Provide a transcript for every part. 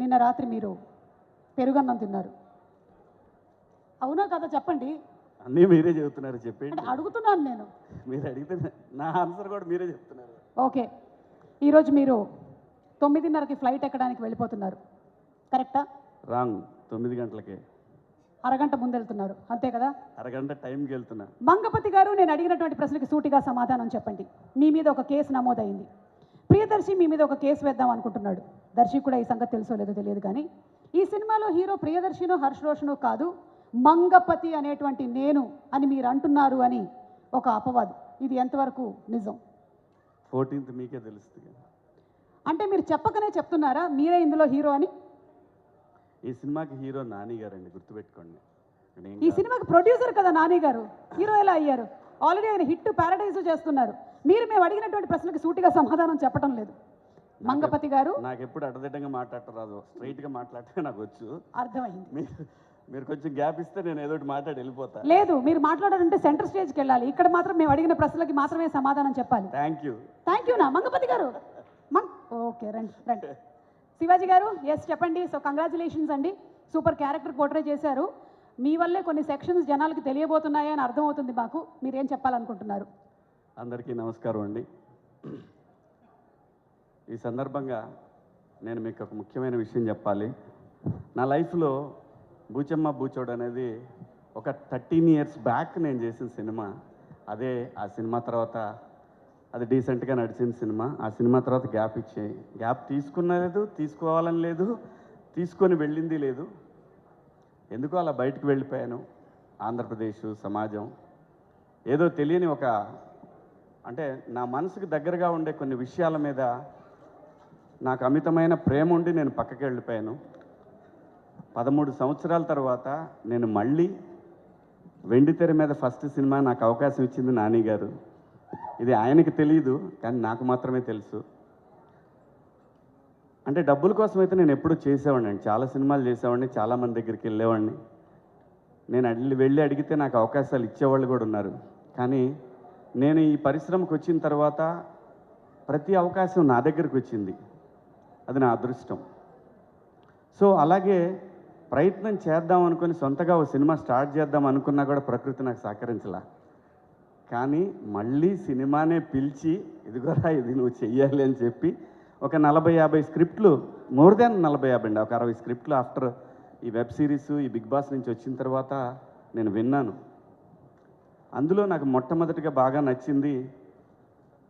నిన్న రాత్రి మీరు పెరుగన్నం తిన్నారు. అవునా కదా చెప్పండి. అన్నీ మీరే చెబుతున్నారు, చెప్పండి. అంటే అడుగుతున్నాను నేను. మీరు అడిగితే నా ఆన్సర్ కూడా మీరే చెప్తున్నారు. ఓకే, ఈరోజు మీరు 9:30కి ఫ్లైట్ ఎక్కడానికి వెళ్ళిపోతున్నారు, కరెక్టా? రాంగ్. 9 గంటలకే. అరగంట ముందు వెళ్తున్నారు, అంతే కదా? అరగంట టైంకి వెళ్తున్నా. మంగపతి గారు, నేను అడిగినటువంటి ప్రశ్నకి సూటిగా సమాధానం చెప్పండి. మీ మీద ఒక కేసు నమోదైంది. ప్రియదర్శి మీ మీద ఒక కేసు వేద్దాం అనుకుంటున్నాడు. దర్శి కూడా ఈ సంగతి తెలుసో లేదో తెలియదు, కానీ ఈ సినిమాలో హీరో ప్రియదర్శినో హర్ష్ రోషనో కాదు, మంగపతి అనేటువంటి నేను అని మీరు అంటున్నారు అని ఒక అపవాదు. ఇది ఎంతవరకు నిజం? 14th మీకే తెలుస్తుంది. అంటే మీరు చెప్పకనే చెప్తున్నారా మీరే ఇందులో హీరో అని? ఈ సినిమాకి హీరో నాని గారండి, గుర్తుపెట్టుకోండి. ఈ సినిమాకి ప్రొడ్యూసర్ కదా నాని గారు, హీరో ఎలా అయ్యారు? ఆల్రెడీ ఆయన హిట్ ప్యారడైజ్ చేస్తున్నారు. మీరు మేము అడిగినటువంటి ప్రశ్నలకు సూటిగా సమాధానం చెప్పడం లేదు. మంగపతి గారు, నాకు ఎప్పుడు అడ్డదిడ్డంగా మాట్లాడటం రాదు, స్ట్రైట్గా మాట్లాడితే నాకు వచ్చు. అర్థమైంది. మీరు కొంచెం గ్యాప్ ఇస్తే నేను ఏదో మాట్లాడి వెళ్ళిపోతా. లేదు, మీరు మాట్లాడాలంటే సెంటర్ స్టేజ్కి వెళ్ళాలి. ఇక్కడ మాత్రం మేము అడిగిన ప్రశ్నలకి మాత్రమే సమాధానం చెప్పాలి. థ్యాంక్ యూ నా మంగపతి గారు. ఓకే, రండి రండి. శివాజీ గారు, ఎస్ చెప్పండి. సో కంగ్రాచులేషన్స్ అండి, సూపర్ క్యారెక్టర్ పోర్ట్రే చేశారు. మీ వల్లే కొన్ని సెక్షన్స్ జనాలకి తెలియబోతున్నాయి అని అర్థమవుతుంది మాకు. మీరేం చెప్పాలనుకుంటున్నారు? అందరికీ నమస్కారం అండి. ఈ సందర్భంగా నేను మీకు ఒక ముఖ్యమైన విషయం చెప్పాలి. నా లైఫ్లో బూచమ్మ బూచోడు అనేది ఒక 13 years బ్యాక్ నేను చేసిన సినిమా. అదే ఆ సినిమా తర్వాత అది డీసెంట్గా నడిచిన సినిమా. ఆ సినిమా తర్వాత గ్యాప్ తీసుకున్నలేదు, తీసుకోవాలని లేదు, తీసుకొని వెళ్ళింది లేదు. ఎందుకో అలా బయటకు వెళ్ళిపోయాను. ఆంధ్రప్రదేశ్ సమాజం ఏదో తెలియని ఒక, అంటే నా మనసుకు దగ్గరగా ఉండే కొన్ని విషయాల మీద నాకు అమితమైన ప్రేమ ఉండి నేను పక్కకి వెళ్ళిపోయాను. 13 సంవత్సరాల తర్వాత నేను మళ్ళీ వెండితెర మీద ఫస్ట్ సినిమా నాకు అవకాశం ఇచ్చింది నాని గారు. ఇది ఆయనకి తెలియదు, కానీ నాకు మాత్రమే తెలుసు. అంటే డబ్బుల కోసం అయితే నేను ఎప్పుడూ చేసేవాడిని అండి, చాలా సినిమాలు చేసేవాడిని, చాలామంది దగ్గరికి వెళ్ళేవాడిని. నేను వెళ్ళి అడిగితే నాకు అవకాశాలు ఇచ్చేవాళ్ళు కూడా ఉన్నారు. కానీ నేను ఈ పరిశ్రమకు వచ్చిన తర్వాత ప్రతి అవకాశం నా దగ్గరికి వచ్చింది. అది నా అదృష్టం. సో అలాగే ప్రయత్నం చేద్దాం అనుకుని సొంతగా ఒక సినిమా స్టార్ట్ చేద్దాం అనుకున్నా కూడా ప్రకృతి నాకు సహకరించలా. కానీ మళ్ళీ సినిమానే పిలిచి ఇదిగోరా ఇది నువ్వు చెయ్యాలి అని చెప్పి ఒక 40-50 స్క్రిప్ట్లు, మోర్ దాన్ 40-50 అండి, ఒక 60 స్క్రిప్ట్లు ఆఫ్టర్ ఈ వెబ్ సిరీస్ ఈ బిగ్ బాస్ నుంచి వచ్చిన తర్వాత నేను విన్నాను. అందులో నాకు మొట్టమొదటిగా బాగా నచ్చింది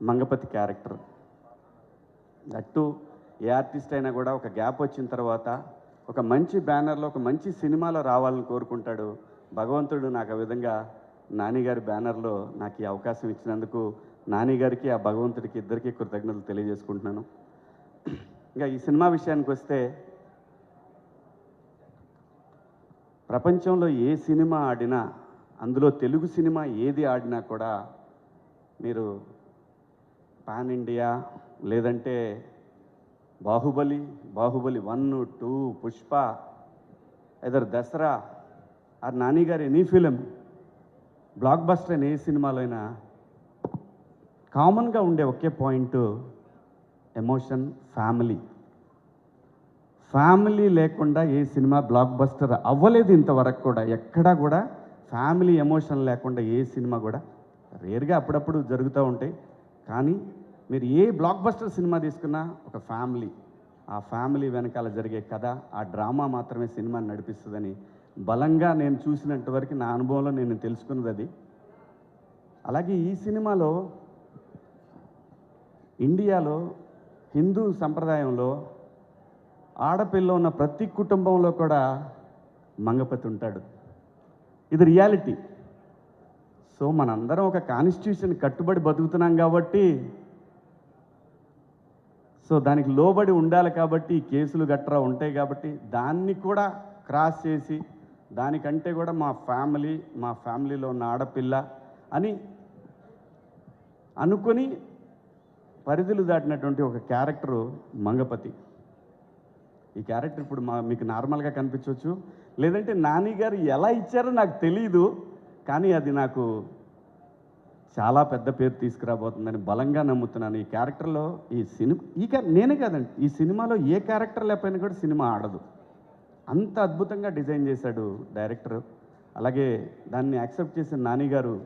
Mangapathi character. That A artist అయినా కూడా ఒక గ్యాప్ వచ్చిన తర్వాత ఒక మంచి బ్యానర్లో ఒక మంచి సినిమాలో రావాలని కోరుకుంటాడు. భగవంతుడు నాకు ఆ విధంగా నానిగారి బ్యానర్లో నాకు ఈ అవకాశం ఇచ్చినందుకు నానిగారికి ఆ భగవంతుడికి ఇద్దరికీ కృతజ్ఞతలు తెలియజేసుకుంటున్నాను. ఇంకా ఈ సినిమా విషయానికి వస్తే, ప్రపంచంలో ఏ సినిమా ఆడినా, అందులో తెలుగు సినిమా ఏది ఆడినా కూడా మీరు పాన్ ఇండియా లేదంటే బాహుబలి 1, 2, పుష్ప, ఎదర్ దసరా ఆర్ నాని గారు ఎనీ ఫిలిం బ్లాక్ బస్టర్ అయిన ఏ సినిమాలో అయినా కామన్గా ఉండే ఒకే పాయింట్ ఎమోషన్, ఫ్యామిలీ లేకుండా ఏ సినిమా బ్లాక్ బస్టర్ అవ్వలేదు ఇంతవరకు కూడా. ఎక్కడా కూడా ఫ్యామిలీ ఎమోషన్ లేకుండా ఏ సినిమా కూడా, రేర్గా అప్పుడప్పుడు జరుగుతూ ఉంటాయి. కానీ మీరు ఏ బ్లాక్ బస్టర్ సినిమా తీసుకున్నా ఒక ఫ్యామిలీ, ఆ ఫ్యామిలీ వెనకాల జరిగే కథ, ఆ డ్రామా మాత్రమే సినిమాని నడిపిస్తుందని బలంగా నేను చూసినంత వరకు నా అనుభవంలో నేను తెలుసుకున్నది అది. అలాగే ఈ సినిమాలో ఇండియాలో హిందూ సంప్రదాయంలో ఆడపిల్ల ఉన్న ప్రతి కుటుంబంలో కూడా మంగపతి ఉంటాడు. ఇది రియాలిటీ. సో మనందరం ఒక కాన్స్టిట్యూషన్ కట్టుబడి బతుకుతున్నాం కాబట్టి, సో దానికి లోబడి ఉండాలి కాబట్టి కేసులు గట్రా ఉంటాయి కాబట్టి దాన్ని కూడా క్రాస్ చేసి దానికంటే కూడా మా ఫ్యామిలీలో ఉన్న ఆడపిల్ల అని అనుకొని పరిధులు దాటినటువంటి ఒక క్యారెక్టరు మంగపతి. ఈ క్యారెక్టర్ ఇప్పుడు మీకు నార్మల్గా కనిపించవచ్చు, లేదంటే నాని గారు ఎలా ఇచ్చారో నాకు తెలీదు, కానీ అది నాకు చాలా పెద్ద పేరు తీసుకురాబోతుందని బలంగా నమ్ముతున్నాను. ఈ క్యారెక్టర్లో నేనే కాదండి, ఈ సినిమాలో ఏ క్యారెక్టర్ లేకపోయినా కూడా సినిమా ఆడదు. అంత అద్భుతంగా డిజైన్ చేశాడు డైరెక్టర్. అలాగే దాన్ని యాక్సెప్ట్ చేసిన నాని గారు,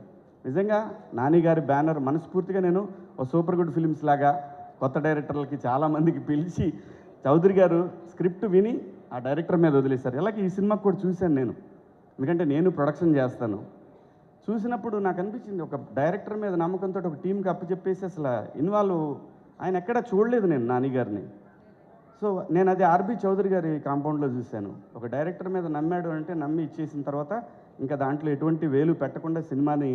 నిజంగా నాని గారి బ్యానర్ మనస్ఫూర్తిగా నేను ఓ సూపర్ గుడ్ ఫిలిమ్స్ లాగా కొత్త డైరెక్టర్లకి చాలామందికి పిలిచి చౌదరి గారు స్క్రిప్ట్ విని ఆ డైరెక్టర్ మీద వదిలేశారు. అలాగే ఈ సినిమాకి కూడా చూశాను నేను, ఎందుకంటే నేను ప్రొడక్షన్ చేస్తాను. చూసినప్పుడు నాకు అనిపించింది, ఒక డైరెక్టర్ మీద నమ్మకంతో ఒక టీంకి అప్పచెప్పేసి అసలు ఆయన ఎక్కడా చూడలేదు నేను నాని గారిని. సో నేను అది ఆర్బి చౌదరి గారి కాంపౌండ్లో చూశాను. ఒక డైరెక్టర్ మీద నమ్మాడు అంటే నమ్మి ఇచ్చేసిన తర్వాత ఇంకా దాంట్లో ఎటువంటి వేలు పెట్టకుండా సినిమాని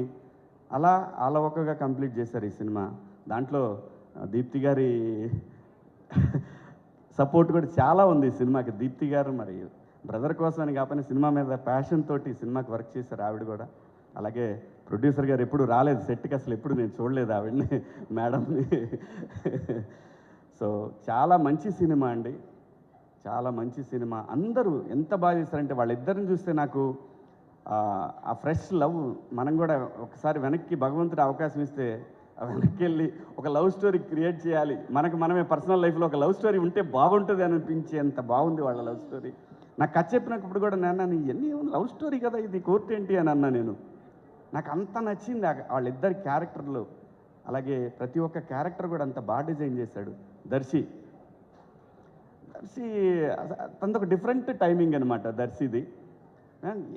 అలా అలవకగా కంప్లీట్ చేశారు ఈ సినిమా. దాంట్లో దీప్తి గారి సపోర్ట్ కూడా చాలా ఉంది ఈ సినిమాకి. దీప్తి గారు మరి బ్రదర్ కోసం అని కాకపోయినా సినిమా మీద ప్యాషన్ తోటి ఈ సినిమాకి వర్క్ చేశారు ఆవిడ కూడా. అలాగే ప్రొడ్యూసర్ గారు ఎప్పుడు రాలేదు సెట్కి, అసలు ఎప్పుడు నేను చూడలేదు ఆవిడని, మేడంని. సో చాలా మంచి సినిమా అండి, చాలా మంచి సినిమా. అందరూ ఎంత బాగా చేశారంటే వాళ్ళిద్దరిని చూస్తే నాకు ఆ ఫ్రెష్ లవ్, మనం కూడా ఒకసారి వెనక్కి భగవంతుడు అవకాశం ఇస్తే వెనక్కి వెళ్ళి ఒక లవ్ స్టోరీ క్రియేట్ చేయాలి, మనమే పర్సనల్ లైఫ్లో ఒక లవ్ స్టోరీ ఉంటే బాగుంటుంది అని అనిపించేంత బాగుంది వాళ్ళ లవ్ స్టోరీ. నాకు కథ చెప్పినప్పుడు కూడా నేను ఎన్ని లవ్ స్టోరీ కదా ఇది, కోర్టు ఏంటి అని అన్నా నేను. నాకు అంత నచ్చింది వాళ్ళిద్దరి క్యారెక్టర్లు. అలాగే ప్రతి ఒక్క క్యారెక్టర్ కూడా అంత బాగా డిజైన్ చేశాడు దర్శి. తనది ఒక డిఫరెంట్ టైమింగ్ అనమాట దర్శిది.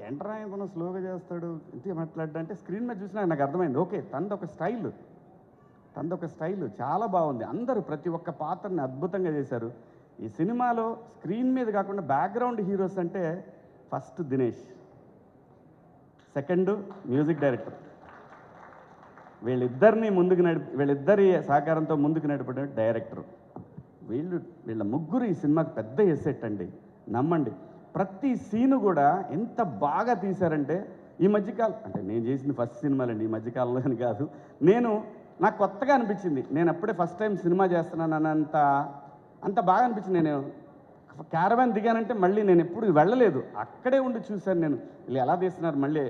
ఎంటర్ ఆయన స్లోగా చేస్తాడు ఇంతే మాట్లాడ్డా అంటే స్క్రీన్ మీద చూసినా నాకు అర్థమైంది, ఓకే తనది ఒక స్టైల్ చాలా బాగుంది. అందరూ ప్రతి ఒక్క పాత్రని అద్భుతంగా చేశారు ఈ సినిమాలో. స్క్రీన్ మీద కాకుండా బ్యాక్గ్రౌండ్ హీరోస్ అంటే first Dinesh, second music director. వీళ్ళిద్దరి సహకారంతో ముందుకు నడిపే డైరెక్టర్. వీళ్ళ ముగ్గురు ఈ సినిమాకి పెద్ద ఎసెట్ అండి, నమ్మండి. ప్రతి సీను కూడా ఎంత బాగా తీశారంటే ఈ మధ్యకాలం, అంటే నేను చేసిన ఫస్ట్ సినిమాలండి ఈ మధ్యకాలంలో అని కాదు, నాకు కొత్తగా అనిపించింది. నేను అప్పుడే ఫస్ట్ టైం సినిమా చేస్తున్నాను అంత బాగా అనిపించింది. నేను క్యారవాన్ దిగానంటే మళ్ళీ నేను ఎప్పుడు వెళ్ళలేదు, అక్కడే ఉండి చూశాను నేను వీళ్ళు ఎలా తీస్తున్నారు. మళ్ళీ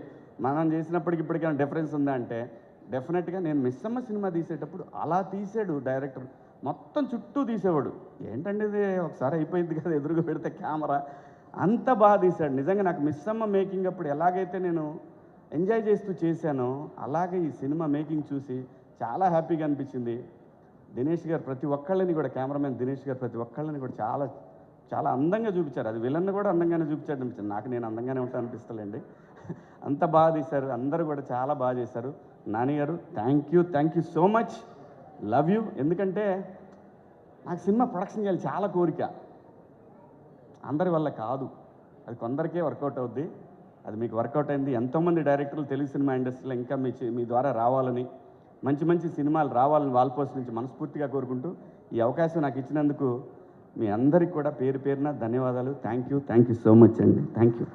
మనం చేసినప్పటికి ఇప్పటికైనా డిఫరెన్స్ ఉందా అంటే డెఫినెట్గా నేను మిస్సమ్మ సినిమా తీసేటప్పుడు అలా తీసాడు డైరెక్టర్, మొత్తం చుట్టూ తీసేవాడు. ఏంటంటే ఇది ఒకసారి అయిపోయింది కదా ఎదురుగా పెడితే కెమెరా, అంత బాగా తీశాడు. నిజంగా నాకు మిస్సమ్మ మేకింగ్ అప్పుడు ఎలాగైతే నేను ఎంజాయ్ చేస్తూ చేశానో అలాగే ఈ సినిమా మేకింగ్ చూసి చాలా హ్యాపీగా అనిపించింది. దినేష్ గారు ప్రతి ఒక్కళ్ళని కూడా, కెమెరామెన్ దినేష్ గారు ప్రతి ఒక్కళ్ళని కూడా చాలా చాలా అందంగా చూపించారు. అది విలన్ కూడా అందంగానే చూపించాడు అనిపించింది నాకు. నేను అందంగానే ఉంటాను అనిపిస్తలేండి, అంత బాగా తీశారు. అందరూ కూడా చాలా బాగా చేశారు. నాని గారు thank you so much, love you. ఎందుకంటే నాకు సినిమా ప్రొడక్షన్ చేయాలి చాలా కోరిక, అందరి వల్ల కాదు, అది కొందరికే వర్కౌట్ అవుద్ది. అది మీకు వర్కౌట్ అయింది. ఎంతోమంది డైరెక్టర్లు తెలుగు సినిమా ఇండస్ట్రీలో ఇంకా మీ ద్వారా రావాలని, మంచి సినిమాలు రావాలని వాల్పోస్ట్ నుంచి మనస్ఫూర్తిగా కోరుకుంటూ ఈ అవకాశం నాకు ఇచ్చినందుకు మీ అందరికీ కూడా పేరు పేరున ధన్యవాదాలు. థ్యాంక్ యూ సో మచ్ అండి. Thank you.